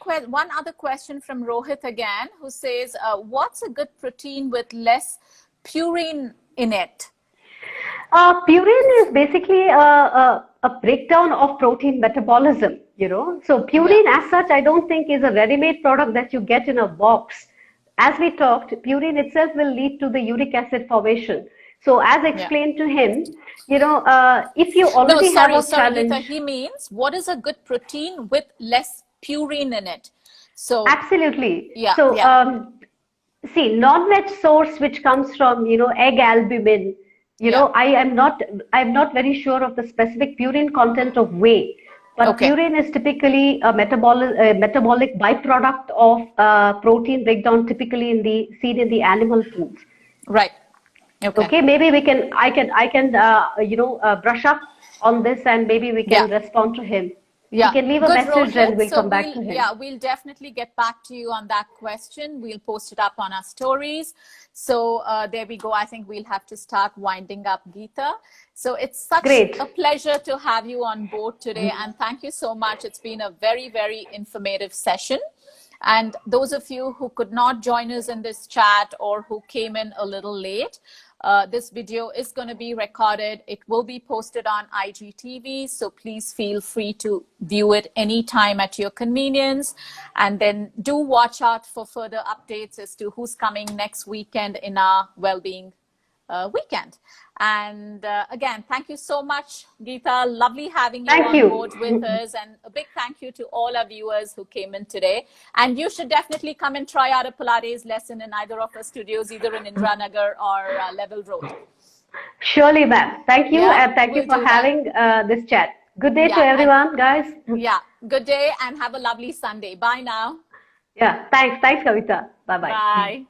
other question from Rohit again, who says, what's a good protein with less purine in it? Purine is basically a breakdown of protein metabolism, So Yeah, purine as such, I don't think is a ready-made product that you get in a box. As we talked, purine itself will lead to the uric acid formation. So as yeah. explained to him, if you No, already have sorry, a sorry, Geetha. challenge, He means what is a good protein with less purine in it? So, absolutely. yeah, So yeah, see, non-veg source which comes from, egg albumin, yeah. I'm not very sure of the specific purine content of whey, but Okay, purine is typically a metabolic byproduct of protein breakdown, typically seen in the animal foods. right. Okay. Okay, maybe I can brush up on this and maybe we Yeah. can respond to him. He Yeah, can leave a good, message and Rohit. we'll So come back to him. we'll definitely get back to you on that question. We'll post it up on our stories. So there we go. I think we'll have to start winding up, Geetha. So it's such Great. a pleasure to have you on board today, and thank you so much. It's been a very, very informative session. And those of you who could not join us in this chat or who came in a little late, this video is going to be recorded. It will be posted on IGTV, so please feel free to view it anytime at your convenience. And then do watch out for further updates as to who's coming next weekend in our Wellbeing Weekend. And again, thank you so much, Geetha. Lovely having you Thank on you. board with us. And a big thank you to all our viewers who came in today. And you should definitely come and try out a Pilates lesson in either of our studios, either in Indranagar or Level Road. Surely, ma'am. Thank you, Yeah, and thank you we'll for do that. having this chat. Good day to Yeah, and everyone, guys. yeah, good day and have a lovely Sunday. Bye now. Yeah, thanks. Thanks, Kavita. Bye bye. Bye.